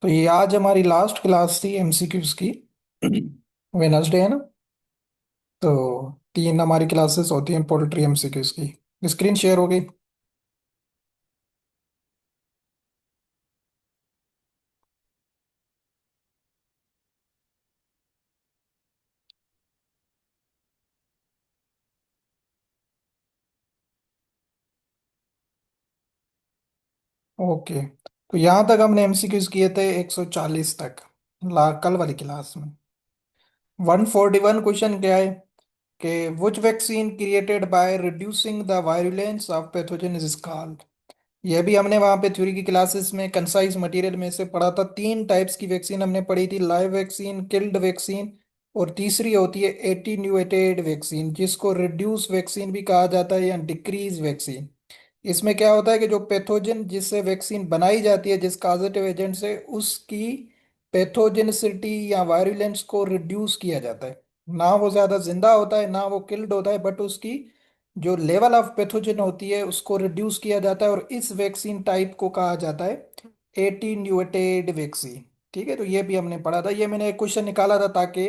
तो ये आज हमारी लास्ट क्लास थी एमसीक्यूज की। वेनसडे है ना। तो तीन हमारी क्लासेस होती हैं पोल्ट्री एमसीक्यूज की। स्क्रीन शेयर हो गई। ओके। तो यहाँ तक हमने एमसीक्यूज किए थे 140 तक कल वाली क्लास में। 141 क्वेश्चन क्या है कि विच vaccine created by reducing the virulence of pathogen is called. यह भी हमने वहां पे थ्योरी की क्लासेस में कंसाइज मटेरियल में से पढ़ा था। तीन टाइप्स की वैक्सीन हमने पढ़ी थी, लाइव वैक्सीन, किल्ड वैक्सीन, और तीसरी होती है एटीन्यूएटेड वैक्सीन, जिसको रिड्यूस वैक्सीन भी कहा जाता है या डिक्रीज वैक्सीन। इसमें क्या होता है कि जो पैथोजन जिससे वैक्सीन बनाई जाती है, जिस काजेटिव एजेंट से, उसकी पैथोजेनिसिटी या वायरुलेंस को रिड्यूस किया जाता है। ना वो ज्यादा जिंदा होता है ना वो किल्ड होता है, बट उसकी जो लेवल ऑफ पैथोजन होती है उसको रिड्यूस किया जाता है, और इस वैक्सीन टाइप को कहा जाता है एटीन्यूएटेड वैक्सीन। ठीक है, तो ये भी हमने पढ़ा था। ये मैंने एक क्वेश्चन निकाला था ताकि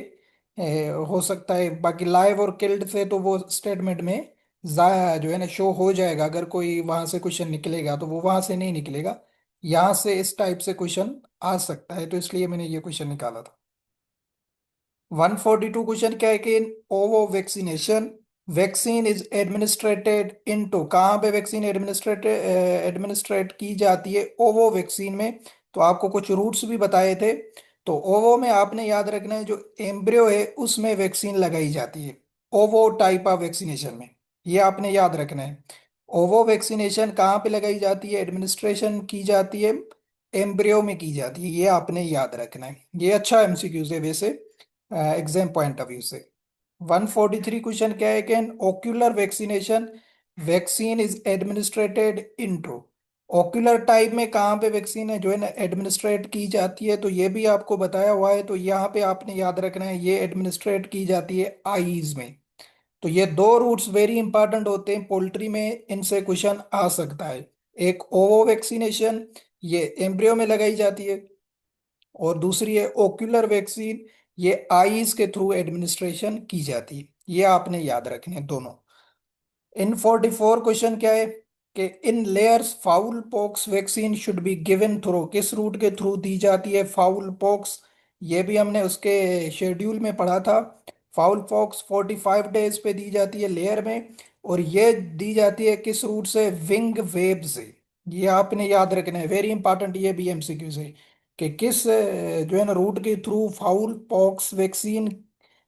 हो सकता है, बाकी लाइव और किल्ड से तो वो स्टेटमेंट में जो है ना शो हो जाएगा। अगर कोई वहां से क्वेश्चन निकलेगा तो वो वहां से नहीं निकलेगा, यहाँ से इस टाइप से क्वेश्चन आ सकता है, तो इसलिए मैंने ये क्वेश्चन निकाला था। 142 क्वेश्चन क्या है कि in ovo vaccination vaccine is administered into, कहाँ पे वैक्सीन एडमिनिस्ट्रेट की जाती है ओवो वैक्सीन में। तो आपको कुछ रूट्स भी बताए थे। तो ओवो में आपने याद रखना है, जो एम्ब्रियो है उसमें वैक्सीन लगाई जाती है ओवो टाइप ऑफ वैक्सीनेशन में। ये आपने याद रखना है। ओवो वैक्सीनेशन कहाँ पे लगाई जाती है, एडमिनिस्ट्रेशन की जाती है एम्ब्रियो में की जाती है। ये आपने याद रखना है। ये अच्छा एमसीक्यू है वैसे, एग्जाम पॉइंट ऑफ व्यू से। 143 क्वेश्चन क्या है कि an ocular vaccination vaccine is administered into, ocular type में कहाँ पे वैक्सीन है जो है ना एडमिनिस्ट्रेट की जाती है, तो ये भी आपको बताया हुआ है। तो यहाँ पे आपने याद रखना है, ये एडमिनिस्ट्रेट की जाती है आईज में। तो ये दो रूट्स वेरी इंपॉर्टेंट होते हैं पोल्ट्री में, इनसे क्वेश्चन आ सकता है। एक ओवो वैक्सीनेशन, ये एम्ब्रियो में लगाई जाती है, और दूसरी है ओक्यूलर वैक्सीन, ये आईज के थ्रू एडमिनिस्ट्रेशन की जाती है। ये आपने याद रखने हैं दोनों। इन 44 क्वेश्चन क्या है कि in layers fowl pox vaccine should be given through, किस रूट के थ्रू दी जाती है फाउल पॉक्स। ये भी हमने उसके शेड्यूल में पढ़ा था। फाउल पॉक्स 45 डेज पे दी जाती है लेयर में, और ये दी जाती है किस रूट से, विंग वेब से। ये आपने याद रखना है, वेरी इंपॉर्टेंट, ये भी एमसीक्यू से कि किस जो है ना रूट के थ्रू फाउल पॉक्स वैक्सीन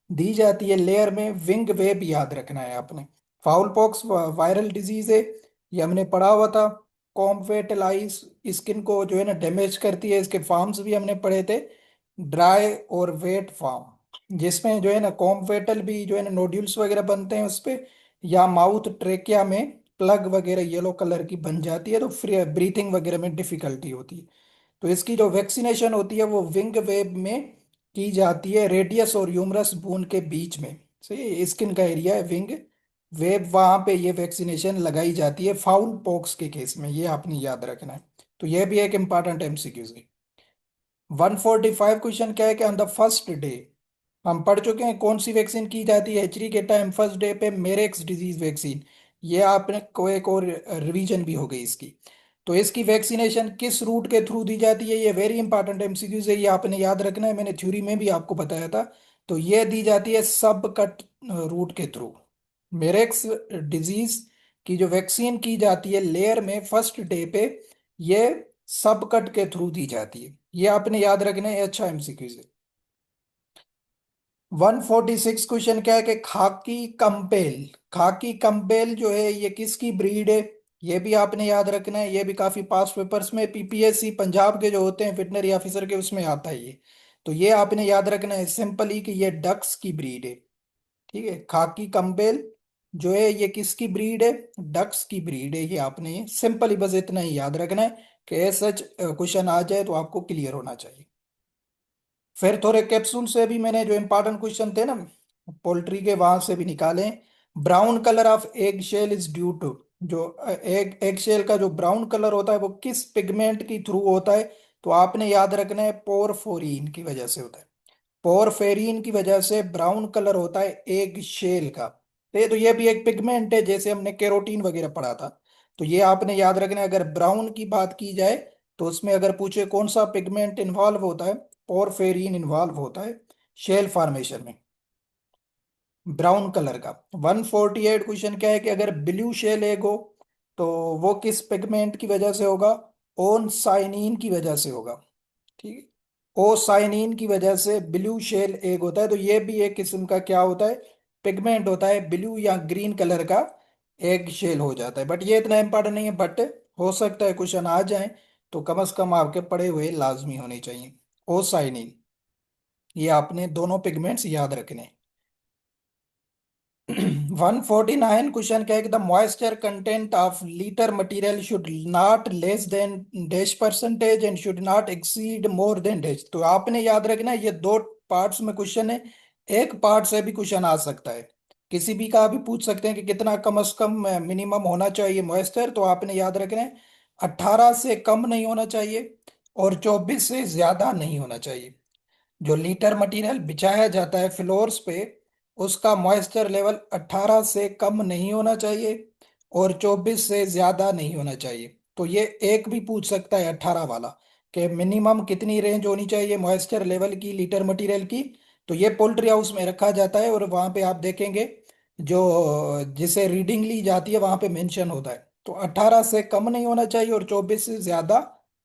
दी जाती है लेयर में, विंग वेब याद रखना है आपने। फाउल पॉक्स वायरल डिजीज है, ये हमने पढ़ा हुआ था। कॉम्फेटलाइज स्किन को जो है ना डैमेज करती है, इसके फार्म्स भी हमने पढ़े थे, ड्राई और वेट फार्म, जिसमें जो है ना कॉम्फेटल भी जो है ना नोड्यूल्स वगैरह बनते हैं उस पे, या माउथ ट्रेकिया में प्लग वगैरह येलो कलर की बन जाती है, तो फ्री ब्रीथिंग वगैरह में डिफिकल्टी होती है। तो इसकी जो वैक्सीनेशन होती है वो विंग वेब में की जाती है, रेडियस और ह्यूमरस बोन के बीच में। सही, स्किन का एरिया है विंग वेब, वहां पे ये वैक्सीनेशन लगाई जाती है फाउल पॉक्स के केस में। ये आपने याद रखना है। तो ये भी एक इंपॉर्टेंट एमसीक्यू है। 145 क्वेश्चन क्या है कि ऑन द फर्स्ट डे, हम पढ़ चुके हैं कौन सी वैक्सीन की जाती है एचरी के टाइम, फर्स्ट डे पे मेरेक्स डिजीज वैक्सीन। ये आपने को एक और रिवीजन भी हो गई इसकी। तो इसकी वैक्सीनेशन किस रूट के थ्रू दी जाती है, ये वेरी इंपॉर्टेंट एमसीक्यूज है, ये आपने याद रखना है, मैंने थ्योरी में भी आपको बताया था। तो ये दी जाती है सब कट रूट के थ्रू। मेरेक्स डिजीज की जो वैक्सीन की जाती है लेयर में फर्स्ट डे पे, ये सब कट के थ्रू दी जाती है। ये आपने याद रखना है, ये अच्छा एमसीक्यूज है। 146 क्वेश्चन क्या है कि खाकी कंपेल जो है ये किसकी ब्रीड है। ये भी आपने याद रखना है, ये भी काफी पास पेपर्स में पीपीएससी पंजाब के जो होते हैं वेटनरी ऑफिसर के, उसमें आता है ये। तो ये आपने याद रखना है सिंपली कि ये डक्स की ब्रीड है। ठीक है, खाकी कंपेल जो है ये किसकी ब्रीड है, डक्स की ब्रीड है। ये आपने सिंपली बस इतना ही याद रखना है कि सच क्वेश्चन आ जाए तो आपको क्लियर होना चाहिए। फिर थोड़े कैप्सूल से भी मैंने जो इंपॉर्टेंट क्वेश्चन थे ना पोल्ट्री के, वहां से भी निकाले। Brown colour of egg shell is due to, जो एग एग शेल का जो ब्राउन कलर होता है वो किस पिगमेंट की थ्रू होता है, तो आपने याद रखना है पोरफोरीन की वजह से होता है। पोरफेरिन की वजह से ब्राउन कलर होता है एग शेल का। तो ये भी एक पिगमेंट है, जैसे हमने केरोटीन वगैरह पढ़ा था। तो ये आपने याद रखना है, अगर ब्राउन की बात की जाए तो उसमें अगर पूछे कौन सा पिगमेंट इन्वॉल्व होता है, पोरफेरिन इन्वॉल्व होता है शेल फॉर्मेशन में, ब्राउन कलर का। 148 क्वेश्चन क्या है कि अगर ब्लू शेल एग हो तो वो किस पिगमेंट की वजह से होगा, ओन साइनिन की वजह से होगा। ठीक है, ओ साइनिन की वजह से ब्लू शेल एग होता है। तो ये भी एक किस्म का क्या होता है, पिगमेंट होता है, ब्लू या ग्रीन कलर का एग शेल हो जाता है। बट ये इतना इंपॉर्टेंट नहीं है, बट हो सकता है क्वेश्चन आ जाए, तो कम से कम आपके पढ़े हुए लाजमी होने चाहिए। ओ साइनिन, ये आपने दोनों पिगमेंट्स याद रखने हैं। 149 क्वेश्चन क्या है कि the moisture content of litre material should not less than dash percentage and should not exceed more than dash. तो आपने याद रखना है, ये दो पार्ट्स में क्वेश्चन है, एक पार्ट से भी क्वेश्चन आ सकता है, किसी भी का भी पूछ सकते हैं कि कितना कम से कम मिनिमम होना चाहिए मॉइस्चर। तो आपने याद रखना है 18 से कम नहीं होना चाहिए और 24 से ज्यादा नहीं होना चाहिए। जो लीटर मटेरियल बिछाया जाता है फ्लोर्स पे, उसका मॉइस्चर लेवल 18 से कम नहीं होना चाहिए और 24 से ज्यादा नहीं होना चाहिए। तो ये एक भी पूछ सकता है 18 वाला, कि मिनिमम कितनी रेंज होनी चाहिए मॉइस्चर लेवल की लीटर मटेरियल की। तो ये पोल्ट्री हाउस में रखा जाता है और वहां पे आप देखेंगे जो जिसे रीडिंग ली जाती है वहां पे मेंशन होता है। तो 18 से कम नहीं होना चाहिए और 24 से ज्यादा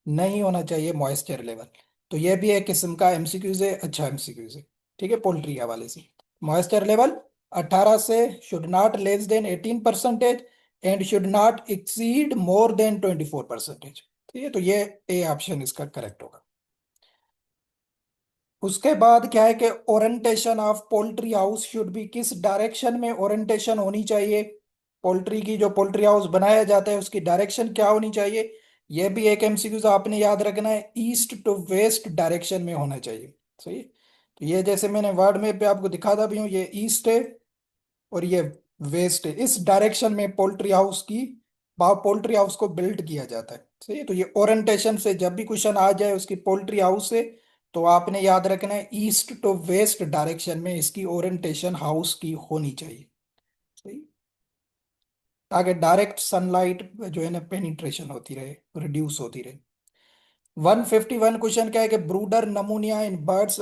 नहीं होना चाहिए मॉइस्चर लेवल। तो ये भी एक किस्म का एमसीक्यूज है, अच्छा एमसीक्यूज है। ठीक है, पोल्ट्री के हवाले से मॉइस्चर लेवल 18 से should not less than 18% and should not exceed more than 24%। ठीक है, तो ये ए ऑप्शन इसका करेक्ट होगा। उसके बाद क्या है कि orientation of poultry house should be, किस डायरेक्शन में ओरिएंटेशन होनी चाहिए, पोल्ट्री की जो पोल्ट्री हाउस बनाया जाता है उसकी डायरेक्शन क्या होनी चाहिए। यह भी एक एमसीक्यूज आपने याद रखना है, ईस्ट टू वेस्ट डायरेक्शन में होना चाहिए। सही है? तो ये जैसे मैंने वर्ड में पे आपको दिखाता भी हूँ, ये ईस्ट है और ये वेस्ट है, इस डायरेक्शन में पोल्ट्री हाउस को बिल्ड किया जाता है। सही है, तो ये ओरिएंटेशन से जब भी क्वेश्चन आ जाए उसकी पोल्ट्री हाउस से, तो आपने याद रखना है ईस्ट टू वेस्ट डायरेक्शन में इसकी ओरिएंटेशन हाउस की होनी चाहिए। सही, ताकि डायरेक्ट सनलाइट जो है ना पेनिट्रेशन होती रहे, रिड्यूस होती रहे। 151 क्वेश्चन क्या है कि ब्रूडर नमूनिया इन बर्ड्स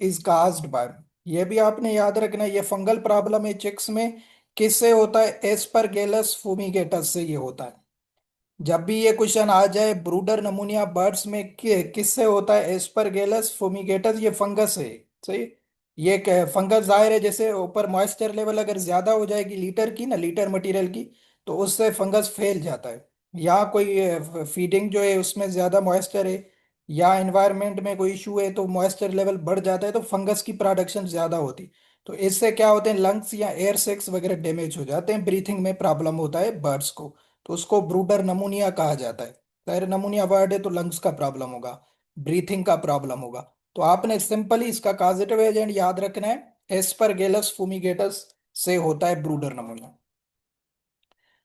इज काज्ड बाय, ये भी आपने याद रखना है, ये फंगल प्रॉब्लम है चिक्स में, किससे होता है, एस्परगेलस फूमिगेटस से ये होता है। जब भी ये क्वेश्चन आ जाए ब्रूडर नमूनिया बर्ड्स में किससे होता है, एस्परगेलस फूमिगेटस, ये फंगस है। सही, ये फंगस जाहिर है, जैसे ऊपर मॉइस्चर लेवल अगर ज्यादा हो जाएगी लीटर की ना, लीटर मटेरियल की, तो उससे फंगस फैल जाता है। या कोई फीडिंग जो है उसमें ज्यादा मॉइस्चर है या एनवायरनमेंट में कोई इशू है तो मॉइस्चर लेवल बढ़ जाता है तो फंगस की प्रोडक्शन ज्यादा होती। तो इससे क्या होते हैं, लंग्स या एयर सेक्स वगैरह डैमेज हो जाते हैं, ब्रीथिंग में प्रॉब्लम होता है बर्ड्स को। तो उसको ब्रूडर नमूनिया कहा जाता है। जाहिर नमूनिया वर्ड है तो लंग्स का प्रॉब्लम होगा, ब्रीथिंग का प्रॉब्लम होगा। तो आपने सिंपली इसका कॉजेटिव एजेंट याद रखना है, एस्परगेलस फूमिगेटस से होता है ब्रूडर नमूनिया।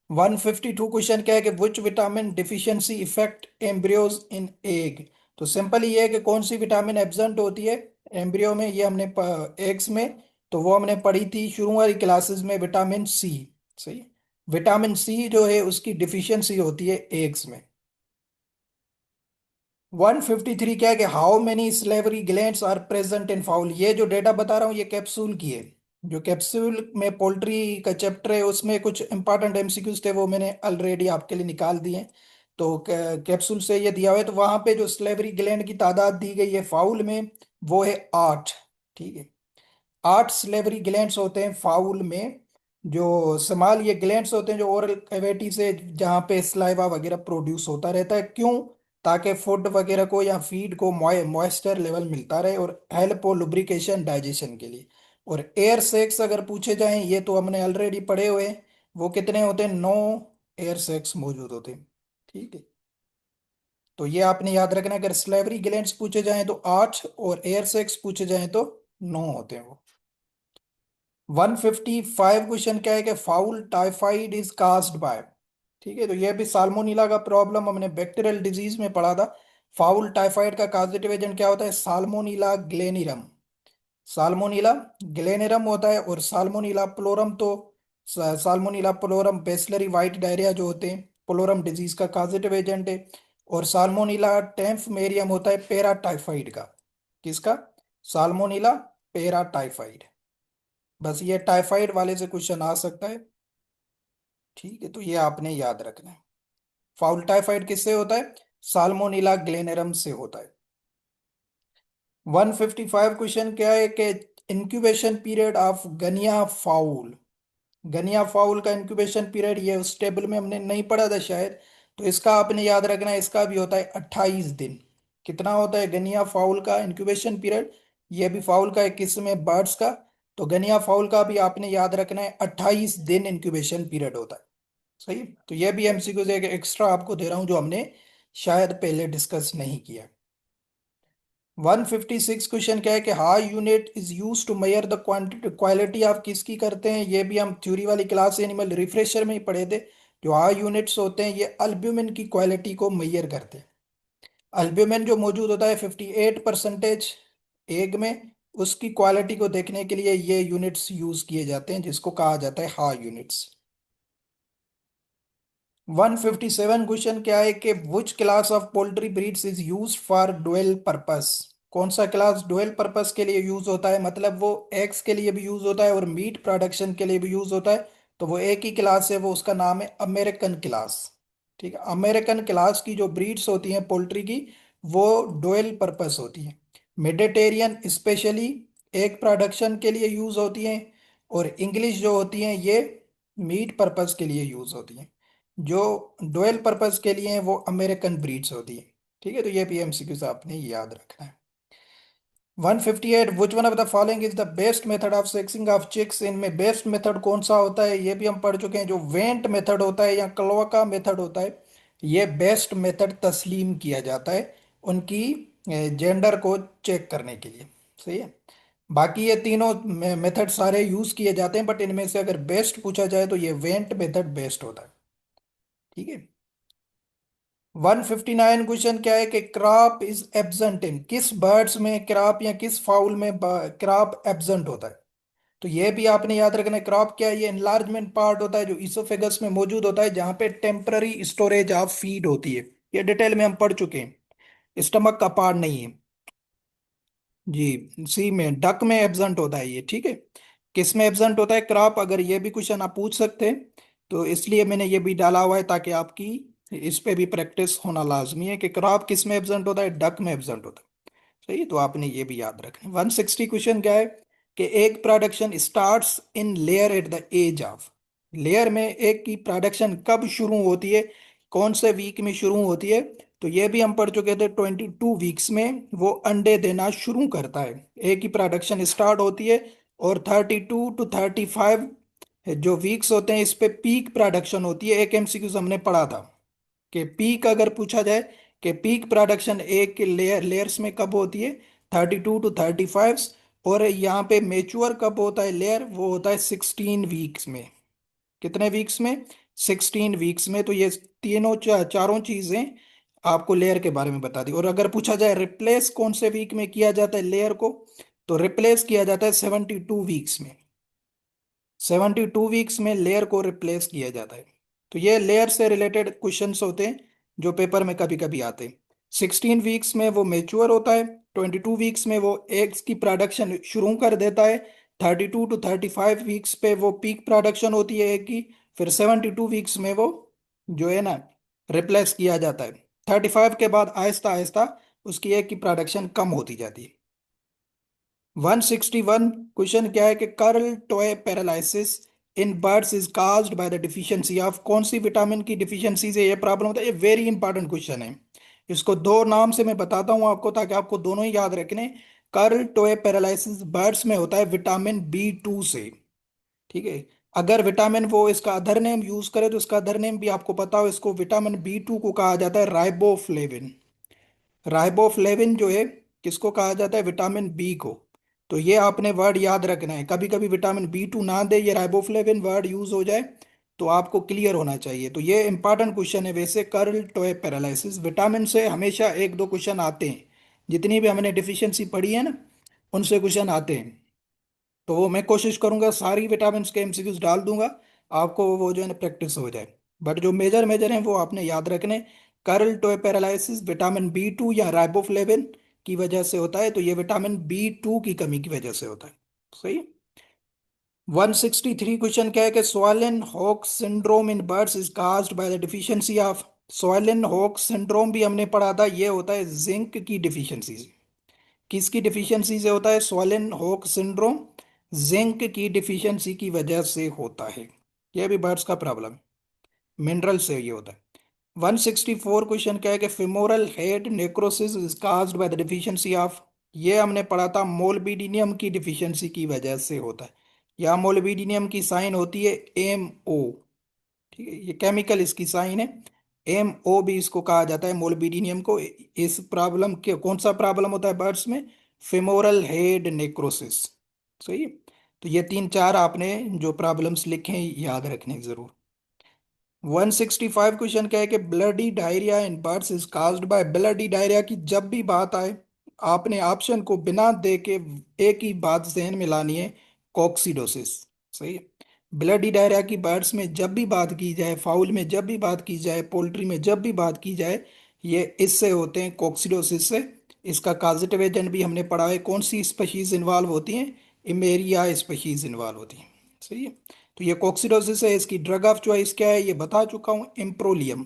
152 क्वेश्चन क्या है कि which vitamin deficiency effect embryos in egg. तो सिंपल ये है कि कौन सी विटामिन एब्सेंट होती है एम्ब्रियो में, ये हमने एग्स में, तो वो हमने पढ़ी थी शुरू वाली क्लासेस में, विटामिन सी। सही, विटामिन सी जो है उसकी डिफिशियंसी होती है एग्स में। 153 क्या है कि how many salivary glands are present in fowl, ये जो डेटा बता रहा हूँ ये कैप्सूल की है। जो कैप्सूल में पोल्ट्री का चैप्टर है उसमें कुछ इंपॉर्टेंट एमसीक्यूज थे, वो मैंने ऑलरेडी आपके लिए निकाल दिए हैं। तो कैप्सूल से ये दिया हुआ है, तो वहां पे जो स्लेवरी ग्लैंड की तादाद दी गई है फाउल में वो है 8। ठीक है, 8 स्लेवरी ग्लैंड्स होते हैं फाउल में। जो स्मॉल ये ग्लैंड्स होते हैं जो ओरल कैविटी से, जहाँ पे स्लाइवा वगैरह प्रोड्यूस होता रहता है, क्यों, ताकि फूड वगैरह को या फीड को मॉइस्चर लेवल मिलता रहे और हेल्प हो लुब्रिकेशन डाइजेशन के लिए। और एयर सेक्स अगर पूछे जाएं, ये तो हमने ऑलरेडी पढ़े हुए हैं, वो कितने होते हैं, 9 एयर सेक्स मौजूद होते हैं। ठीक है, तो ये आपने याद रखना, अगर स्लेवरी ग्लैंड्स पूछे जाएं तो 8 और एयर सेक्स पूछे जाएं तो 9 होते हैं वो। 155 क्वेश्चन क्या है कि foul typhoid is caused bye. ठीक है, तो ये भी साल्मोनेला का प्रॉब्लम हमने बैक्टीरियल डिजीज में पढ़ा था। फाउल टाइफाइड का काजेटिव एजेंट क्या होता है? साल्मोनीला ग्लेनिरम। साल्मोनीला ग्लेनेरम होता है। और साल्मोनीला प्लोरम तो साल्मोनीला प्लोरम बेसिलरी व्हाइट डायरिया जो होते हैं, प्लोरम डिजीज का काजेटिव एजेंट है। और साल्मोनीला टेम्फमेरियम होता है पेरा टाइफाइड का। किसका? साल्मोनीला पेरा टाइफाइड। बस ये टाइफाइड वाले से क्वेश्चन आ सकता है। ठीक है, तो ये आपने याद रखना है। फाउल टाइफाइड किससे होता है? साल्मोनीला ग्लेनेरम से होता है। 155 क्वेश्चन क्या है कि incubation period of guinea fowl. Guinea fowl का इंक्यूबेशन पीरियड, ये उस टेबल में हमने नहीं पढ़ा था शायद, तो इसका आपने याद रखना है। इसका भी होता है 28 दिन। कितना होता है गनिया फाउल का इंक्यूबेशन पीरियड? ये भी फाउल का है, किस में? बर्ड्स का। तो गनिया फाउल का भी आपने याद रखना है, 28 दिन इंक्यूबेशन पीरियड होता है। सही। तो ये भी एमसीक्यू से एक्स्ट्रा आपको दे रहा हूं, जो हमने शायद पहले डिस्कस नहीं किया। 156 क्वेश्चन क्या है कि how unit is use to measure the quantity quality of किसकी करते हैं? ये भी हम थ्योरी वाली क्लास एनिमल रिफ्रेशर में ही पढ़े थे। जो हाउ यूनिट्स होते हैं ये अल्ब्यूमिन की क्वालिटी को मेजर करते हैं। अल्ब्यूमिन जो मौजूद होता है 58% एग में, उसकी क्वालिटी को देखने के लिए ये यूनिट्स यूज किए जाते हैं, जिसको कहा जाता है हाउ यूनिट्स। 157 क्वेश्चन क्या है कि which class of poultry breeds is use for dual purpose? कौन सा क्लास डुअल पर्पस के लिए यूज होता है? मतलब वो एग्स के लिए भी यूज होता है और मीट प्रोडक्शन के लिए भी यूज होता है। तो वो एक ही क्लास है, वो उसका नाम है अमेरिकन क्लास। ठीक है, अमेरिकन क्लास की जो ब्रीड्स होती हैं पोल्ट्री की, वो डुअल पर्पस होती हैं। मेडिटेरियन स्पेशली एग प्रोडक्शन के लिए यूज होती हैं। और इंग्लिश जो होती हैं ये मीट पर्पस के लिए यूज होती हैं। जो डुअल पर्पस के लिए हैं वो अमेरिकन ब्रीड्स होती है। ठीक है, तो ये भी एमसीक्यू से आपने याद रखना है। 158 which one of the following is the best method of sexing of chicks? इनमें बेस्ट मेथड कौन सा होता है? ये भी हम पढ़ चुके हैं। जो वेंट मेथड होता है या क्लोआका मेथड होता है, ये बेस्ट मेथड तस्लीम किया जाता है उनकी जेंडर को चेक करने के लिए। सही है। बाकी ये तीनों मेथड सारे यूज किए जाते हैं, बट इनमें से अगर बेस्ट पूछा जाए तो ये वेंट मेथड बेस्ट होता है। ठीक है। 159 क्वेश्चन क्या है कि क्रॉप इज एब्सेंट इन किस बर्ड्स में, क्रॉप या किस फाउल में क्रॉप एब्सेंट होता है? तो ये भी आपने याद रखना है। क्रॉप क्या है? ये एनलार्जमेंट पार्ट होता है जो इसोफेगस में मौजूद होता है, जहां पे टेम्पररी स्टोरेज ऑफ फीड होती है। ये डिटेल में हम पढ़ चुके हैं। स्टमक का पार्ट नहीं है। जी, सी में डक में एब्सेंट होता है ये। ठीक है। किस में एब्सेंट होता है क्रॉप? अगर ये भी क्वेश्चन आप पूछ सकते हैं, तो इसलिए मैंने ये भी डाला हुआ है ताकि आपकी इस पे भी प्रैक्टिस होना लाजमी है कि क्रॉप किस में एब्सेंट होता है, डक में एब्सेंट होता है। सही है, तो आपने ये भी याद रखना है। 160 क्वेश्चन क्या है कि egg production starts in layer at the age of. Layer में एग की प्रोडक्शन कब शुरू होती है? कौन से वीक में शुरू होती है? तो ये भी हम पढ़ चुके थे। 22 वीक्स में वो अंडे देना शुरू करता है, एग की प्रोडक्शन स्टार्ट होती है। और 32 to 35 जो वीक्स होते हैं, इस पे पीक प्रोडक्शन होती है। एक एमसीक्यू हमने पढ़ा था कि पीक अगर पूछा जाए कि पीक प्रोडक्शन एक के लेयर्स में कब होती है, 32 to 35। और यहाँ पे मेच्योर कब होता है लेयर? वो होता है 16 वीक्स में। कितने वीक्स में? 16 वीक्स में। तो ये तीनों चारों चीजें आपको लेयर के बारे में बता दी। और अगर पूछा जाए रिप्लेस कौन से वीक में किया जाता है लेयर को, तो रिप्लेस किया जाता है 72 वीक्स में। 72 वीक्स में लेयर को रिप्लेस किया जाता है। तो ये लेयर से रिलेटेड क्वेश्चंस होते हैं जो पेपर में कभी कभी आते हैं। 16 वीक्स में वो मेच्योर होता है। 22 वीक्स में वो एग्स की प्रोडक्शन शुरू कर देता है। 32 to 35 वीक्स पे वो पीक प्रोडक्शन होती है एग की। फिर 72 वीक्स में वो जो है ना रिप्लेस किया जाता है। 35 के बाद आहिस्ता आहिस्ता उसकी एग की प्रोडक्शन कम होती जाती है। 161 क्वेश्चन क्या है कि curl toe paralysis in birds is caused by the deficiency of कौन सी विटामिन की डिफिशियंसी से ये प्रॉब्लम होता है? ये वेरी इंपॉर्टेंट क्वेश्चन है। इसको दो नाम से मैं बताता हूँ आपको ताकि आपको दोनों ही याद रखने। कर्ल टोए पैरालिसिस बर्ड्स में होता है विटामिन B2 से। ठीक है। अगर विटामिन वो इसका अदर नेम यूज करे तो इसका अदर नेम भी आपको पता हो, इसको विटामिन B2 को कहा जाता है राइबोफ्लेविन। राइबोफ्लेविन जो है किसको कहा जाता है? विटामिन B को। तो ये आपने वर्ड याद रखना है। कभी कभी विटामिन B2 ना दे, ये राइबोफ्लेविन वर्ड यूज हो जाए, तो आपको क्लियर होना चाहिए। तो ये इंपॉर्टेंट क्वेश्चन है वैसे, कर्ल टोए पैरालिसिस। विटामिन से हमेशा एक दो क्वेश्चन आते हैं, जितनी भी हमने डिफिशियंसी पढ़ी है ना, उनसे क्वेश्चन आते हैं। तो वो मैं कोशिश करूंगा सारी विटामिन के एमसीक्यूज डाल दूंगा, आपको वो जो है ना प्रैक्टिस हो जाए। बट जो मेजर मेजर हैं वो आपने याद रखने। Curl toe paralysis vitamin B 2 या राइबोफ्लेविन की वजह से होता है, तो ये विटामिन बी 2 की कमी की वजह से होता है। सही। 163 क्वेश्चन क्या है कि swollen hock syndrome in birds is caused by the deficiency of. Swollen hock syndrome भी हमने पढ़ा था, ये होता है जिंक की डिफिशियंसी से। किसकी डिफिशियंसी से होता है स्वॉलन हॉक सिंड्रोम? जिंक की डिफिशियंसी की वजह से होता है। यह भी बर्ड्स का प्रॉब्लम है, मिनरल से ये होता है। 164 क्वेश्चन क्या है कि femoral head necrosis is caused by the deficiency of. ये हमने पढ़ा था मोलबिडिनियम की डिफिशियंसी की वजह से होता है। या मोलबिडिनियम की साइन होती है MO। ठीक है, ये केमिकल इसकी साइन है MO, भी इसको कहा जाता है मोलबिडिनियम को। इस प्रॉब्लम के कौन सा प्रॉब्लम होता है बर्ड्स में? Femoral head necrosis. सही है? तो ये तीन चार आपने जो प्रॉब्लम्स लिखे हैं याद रखने जरूर। 165 क्वेश्चन क्या है कि bloody diarrhoea in birds is caused bye. Bloody diarrhoea की जब भी बात आए, आपने ऑप्शन को बिना दे के एक ही बात जहन में लानी है, कोक्सीडोसिस। सही है। ब्लडी डायरिया की बर्ड्स में जब भी बात की जाए, फाउल में जब भी बात की जाए, पोल्ट्री में जब भी बात की जाए, ये इससे होते हैं, कोक्सीडोसिस से। इसका काजेटिव एजेंट भी हमने पढ़ा है, कौन सी स्पीशीज इन्वॉल्व होती हैं? इमेरिया स्पीशीज इन्वॉल्व होती हैं। सही है। तो ये कोक्सीडोसिस है, इसकी ड्रग ऑफ चॉइस क्या है ये बता चुका हूँ, इम्प्रोलियम।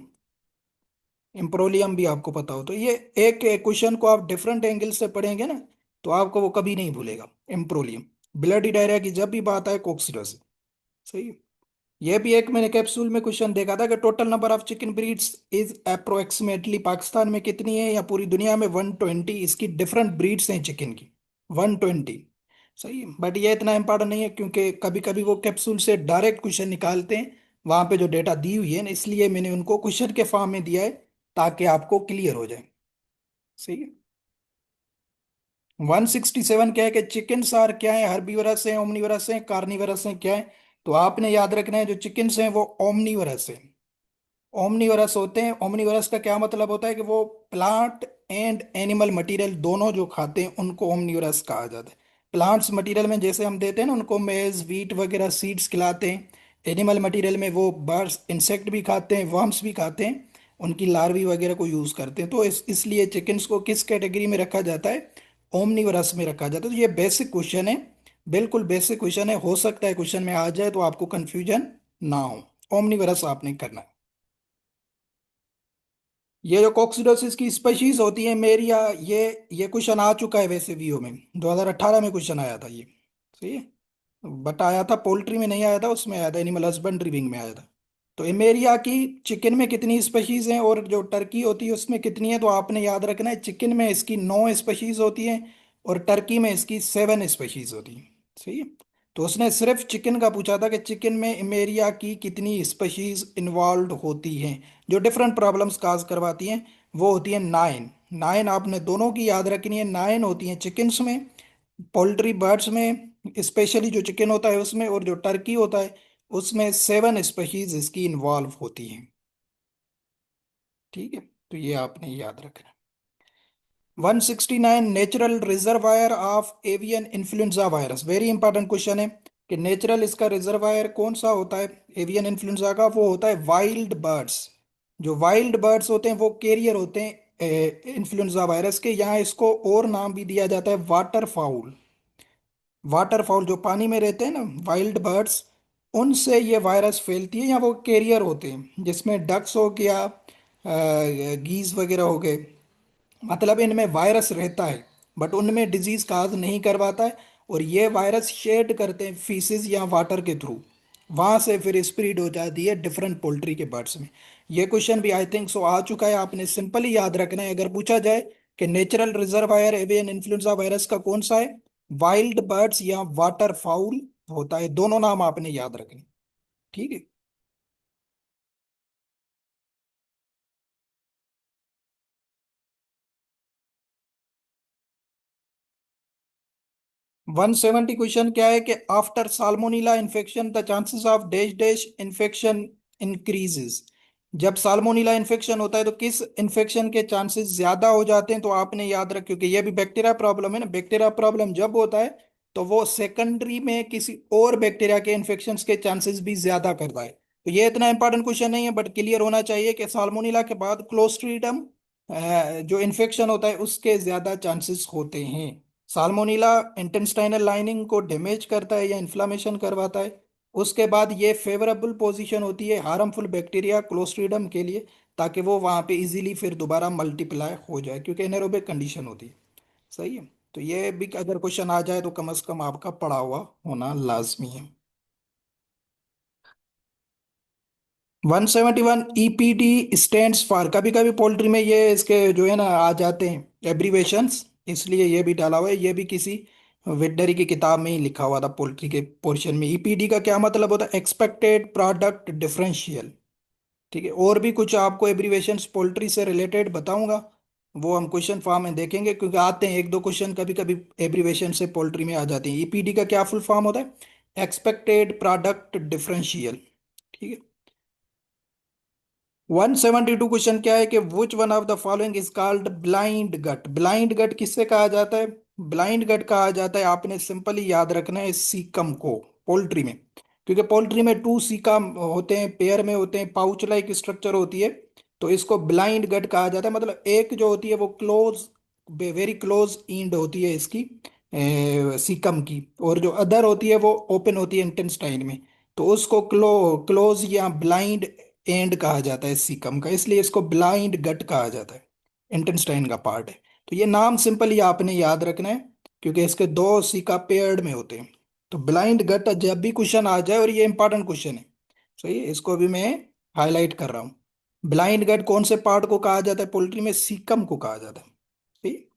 इम्प्रोलियम भी आपको पता हो तो ये एक क्वेश्चन को आप डिफरेंट एंगल से पढ़ेंगे ना, तो आपको वो कभी नहीं भूलेगा। इम्प्रोलियम। ब्लडी डायरिया की जब भी बात आए, कोक्सीडोसिस। सही है। ये भी एक मैंने कैप्सूल में क्वेश्चन देखा था कि total number of chicken breeds is approximately, Pakistan में कितनी है या पूरी दुनिया में? 120। इसकी डिफरेंट ब्रीड्स हैं चिकन की, 120। सही है। बट ये इतना इंपॉर्टेंट नहीं है, क्योंकि कभी कभी वो कैप्सूल से डायरेक्ट क्वेश्चन निकालते हैं, वहां पे जो डेटा दी हुई है ना, इसलिए मैंने उनको क्वेश्चन के फॉर्म में दिया है, ताकि आपको क्लियर हो जाए। सही है। 167 क्या है कि चिकन्स आर क्या है, हर्बीवरस है, ओमनीवरस है, कार्निवरस है, क्या है? तो आपने याद रखना है जो चिकन्स हैं वो ओमनीवरस है। ओमनीवरस होते हैं। ओमनीवरस का क्या मतलब होता है कि वो प्लांट एंड एनिमल मटेरियल दोनों जो खाते हैं उनको ओमनीवरस कहा जाता है। प्लांट्स मटेरियल में जैसे हम देते हैं ना उनको मेज वीट वगैरह सीड्स खिलाते हैं, एनिमल मटेरियल में वो बर्ड्स इंसेक्ट भी खाते हैं, वर्म्स भी खाते हैं, उनकी लार्वी वगैरह को यूज करते हैं। तो इसलिए चिकन्स को किस कैटेगरी में रखा जाता है? ओमनीवरस में रखा जाता है। तो ये बेसिक क्वेश्चन है, बिल्कुल बेसिक क्वेश्चन है, हो सकता है क्वेश्चन में आ जाए तो आपको कंफ्यूजन ना हो। ओमनीवरस आपने करना है। ये जो कोक्सीडोसिस की स्पीशीज होती है मेरिया, ये क्वेश्चन आ चुका है वैसे वीओ में, 2018 में क्वेश्चन आया था ये। सही है। बट आया था पोल्ट्री में, नहीं आया था उसमें, आया था एनिमल हस्बेंड्री विंग में आया था। तो एमेरिया की चिकन में कितनी स्पीशीज हैं और जो टर्की होती है उसमें कितनी है? तो आपने याद रखना है, चिकन में इसकी 9 स्पीशीज होती हैं और टर्की में इसकी 7 स्पीशीज होती हैं। सही है। तो उसने सिर्फ चिकन का पूछा था कि चिकन में इमेरिया की कितनी स्पीशीज इन्वॉल्व होती हैं, जो डिफरेंट प्रॉब्लम्स काज करवाती हैं। वो होती है 9। 9 आपने दोनों की याद रखनी है, 9 होती हैं चिकन्स में, पोल्ट्री बर्ड्स में, स्पेशली जो चिकन होता है उसमें, और जो टर्की होता है उसमें 7 स्पीशीज इसकी इन्वॉल्व होती हैं। ठीक है। तो ये आपने याद रखना। 169 natural reservoir of avian influenza virus, very important question है कि नेचुरल इसका रिजर्वायर कौन सा होता है एवियन इन्फ्लुएंजा का? वो होता है वाइल्ड बर्ड्स। जो वाइल्ड बर्ड्स होते हैं वो कैरियर होते हैं इन्फ्लुएंजा वायरस के। यहाँ इसको और नाम भी दिया जाता है वाटर फाउल। वाटर फाउल जो पानी में रहते हैं ना, वाइल्ड बर्ड्स, उनसे ये वायरस फैलती है, या वो कैरियर होते हैं, जिसमें डक्स हो गया, गीज वगैरह हो गए, मतलब इनमें वायरस रहता है, बट उनमें डिजीज काज नहीं करवाता है। और ये वायरस शेड करते हैं फीसिस या वाटर के थ्रू, वहां से फिर स्प्रेड हो जाती है डिफरेंट पोल्ट्री के बर्ड्स में। ये क्वेश्चन भी आई थिंक सो आ चुका है, आपने सिंपली याद रखना है। अगर पूछा जाए कि natural reservoir avian influenza virus का कौन सा है, वाइल्ड बर्ड्स या वाटर फाउल होता है, दोनों नाम आपने याद रखने। ठीक है। 170 क्वेश्चन क्या है कि after salmonella infection the chances of dash dash infection increases. जब साल्मोनेला इन्फेक्शन होता है तो किस इन्फेक्शन के चांसेस ज्यादा हो जाते हैं? तो आपने याद रख, क्योंकि ये भी बैक्टीरिया प्रॉब्लम है ना, बैक्टीरिया प्रॉब्लम जब होता है तो वो सेकेंडरी में किसी और बैक्टीरिया के इन्फेक्शन के चांसेस भी ज्यादा करता है। तो ये इतना इंपॉर्टेंट क्वेश्चन नहीं है, बट क्लियर होना चाहिए कि साल्मोनेला के बाद क्लोस्ट्रीडियम जो इन्फेक्शन होता है उसके ज्यादा चांसेस होते हैं। साल्मोनेला इंटेस्टाइनल लाइनिंग को डैमेज करता है या इन्फ्लामेशन करवाता है। उसके बाद ये फेवरेबल पोजीशन होती है हार्मफुल बैक्टीरिया क्लोस्ट्रीडियम के लिए, ताकि वो वहाँ पे इजीली फिर दोबारा मल्टीप्लाई हो जाए, क्योंकि एनारोबिक कंडीशन होती है। सही है। तो ये भी अगर क्वेश्चन आ जाए तो कम से कम आपका पढ़ा हुआ होना लाजमी है। 171 ईपीडी स्टैंड्स फॉर, कभी कभी पोल्ट्री में ये इसके जो है ना आ जाते हैं एब्रीवेशंस, इसलिए ये भी डाला हुआ है। ये भी किसी वेटनरी की किताब में ही लिखा हुआ था पोल्ट्री के पोर्शन में। ईपीडी का क्या मतलब होता है? Expected product differential. ठीक है, और भी कुछ आपको एब्रीवेशंस पोल्ट्री से रिलेटेड बताऊंगा, वो हम क्वेश्चन फॉर्म में देखेंगे, क्योंकि आते हैं एक दो क्वेश्चन कभी कभी एब्रीवेशन से पोल्ट्री में आ जाते हैं। ईपीडी का क्या फुल फॉर्म होता है? Expected product differential. ठीक है। 172 क्वेश्चन क्या है कि which one of the following is called blind gut. Blind gut किससे कहा जाता है? ब्लाइंड गट कहा जाता है, आपने सिंपली याद रखना है, सीकम को, पोल्ट्री में। क्योंकि पोल्ट्री में टू सीकम होते हैं, पेयर में होते हैं, पाउच लाइक स्ट्रक्चर होती है। तो इसको ब्लाइंड गट कहा जाता है, मतलब एक जो होती है वो क्लोज, वेरी क्लोज इंड होती है इसकी सीकम की, और जो अदर होती है वो ओपन होती है इंटेस्टाइन में। तो उसको क्लोज या ब्लाइंड एंड कहा जाता है सीकम का, इसलिए इसको ब्लाइंड गट कहा जाता है। इंटेस्टाइन का पार्ट है। तो ये नाम सिंपल ही आपने याद रखना है, क्योंकि इसके दो सीका पेयर्ड में होते हैं। तो ब्लाइंड गट जब भी क्वेश्चन आ जाए, और ये इंपॉर्टेंट क्वेश्चन है, सही है, इसको भी मैं हाईलाइट कर रहा हूँ। ब्लाइंड गट कौन से पार्ट को कहा जाता है पोल्ट्री में? सीकम को कहा जाता है। ठीक।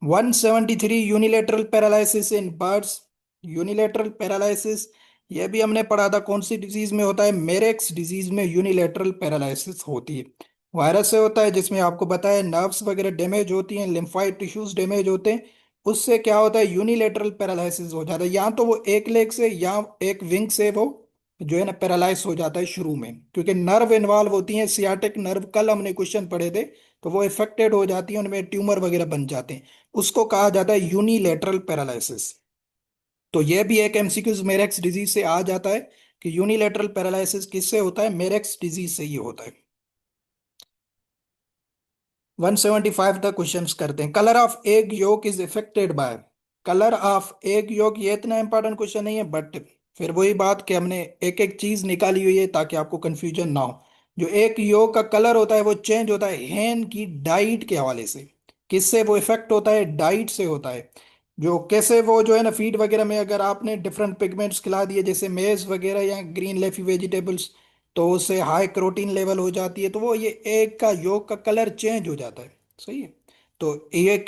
173 unilateral paralysis in birds. Unilateral paralysis ये भी हमने पढ़ा था, कौन सी डिजीज में होता है? मेरेक्स डिजीज में यूनिलेटरल पैरालिसिस होती है। वायरस से होता है, जिसमें आपको बताया नर्व्स वगैरह डैमेज होती हैं, लिम्फाइड टिश्यूज डैमेज होते हैं। उससे क्या होता है? यूनिलेटरल पैरालिसिस हो जाता है, या तो वो एक लेग से या एक विंग से वो जो है ना पैरालाइज हो जाता है शुरू में, क्योंकि नर्व इन्वॉल्व होती हैं, सियाटिक नर्व, कल हमने क्वेश्चन पढ़े थे। तो वो इफेक्टेड हो जाती है, उनमें ट्यूमर वगैरह बन जाते हैं। उसको कहा जाता है यूनिलेटरल पैरालिसिस। तो ये भी एक एमसीक्यूज मेरेक्स डिजीज से आ जाता है, कि यूनिलेटरल पैरालिसिस किससे होता है? मेरेक्स डिजीज से ही होता है। 175 तक क्वेश्चंस करते हैं। Colour of egg yolk is affected by. Colour of egg yolk, ये इतना इंपॉर्टेंट क्वेश्चन नहीं है, बट फिर वही बात कि हमने एक एक चीज निकाली हुई है ताकि आपको कंफ्यूजन ना हो। जो एक योक का कलर होता है वो चेंज होता है हेन की डाइट के हवाले से। किससे वो इफेक्ट होता है? डाइट से होता है। जो कैसे वो जो है ना फीड वगैरह में अगर आपने डिफरेंट पिगमेंट्स खिला दिए, जैसे मेज वगैरह या ग्रीन लेफी वेजिटेबल्स, तो उससे हाई प्रोटीन लेवल हो जाती है, तो वो ये एग का योग का कलर चेंज हो जाता है। सही है। तो ये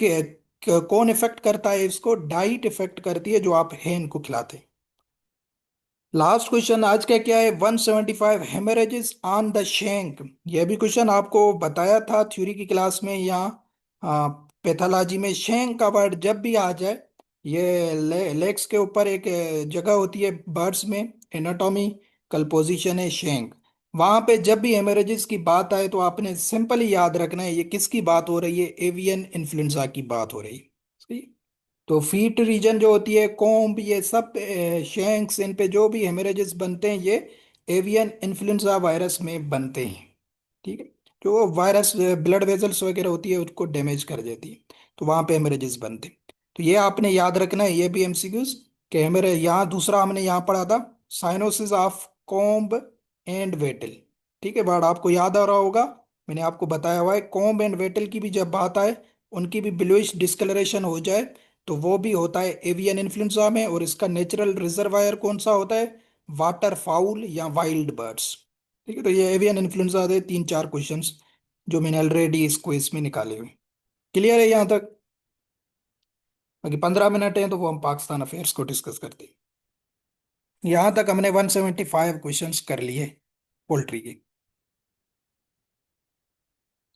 कौन इफेक्ट करता है इसको? डाइट इफेक्ट करती है जो आप हैन को खिलाते हैं। लास्ट क्वेश्चन आज का क्या है? 175 हेमरेजेस ऑन द शेंक। ये भी क्वेश्चन आपको बताया था थ्योरी की क्लास में या पैथोलॉजी में। शेंक का वर्ड जब भी आ जाए, ये लेग्स के ऊपर एक जगह होती है बर्ड्स में, एनाटॉमिकल पोजीशन है शेंक। वहां पे जब भी हेमरेजेस की बात आए तो आपने सिंपली याद रखना है ये किसकी बात हो रही है? एवियन इन्फ्लुएंजा की बात हो रही है। सही। तो फीट रीजन जो होती है, कोम्ब, ये सब शैंक्स, इन पे जो भी हेमरेजेस बनते हैं ये एवियन इन्फ्लुएंजा वायरस में बनते हैं। ठीक है। जो वायरस ब्लड वेजल्स वगैरह होती है उसको डैमेज कर देती है, तो वहां पे हेमरेजेस बनते हैं। तो ये आपने याद रखना है, ये भी एमसीक्यूज के हेमरे। यहाँ दूसरा हमने यहाँ पढ़ा था, cyanosis of comb and Vettel. ठीक है, वर्ड आपको याद आ रहा होगा, मैंने आपको बताया हुआ है। कोम्ब एंड वेटल की भी जब बात आए, उनकी भी ब्लूइश डिस्कलरेशन हो जाए, तो वो भी होता है एवियन इन्फ्लुएंजा में। और इसका नेचुरल रिजर्वायर कौन सा होता है? वाटर फाउल या वाइल्ड बर्ड्स। ठीक है। तो ये एवियन इन्फ्लुएंजा दे तीन चार क्वेश्चंस जो मैंने ऑलरेडी इस क्विज में निकाले हुए। क्लियर है यहाँ तक? बाकी 15 मिनट है तो वो हम पाकिस्तान अफेयर्स को डिस्कस करते हैं। यहाँ तक हमने 175 क्वेश्चंस कर लिए पोल्ट्री के।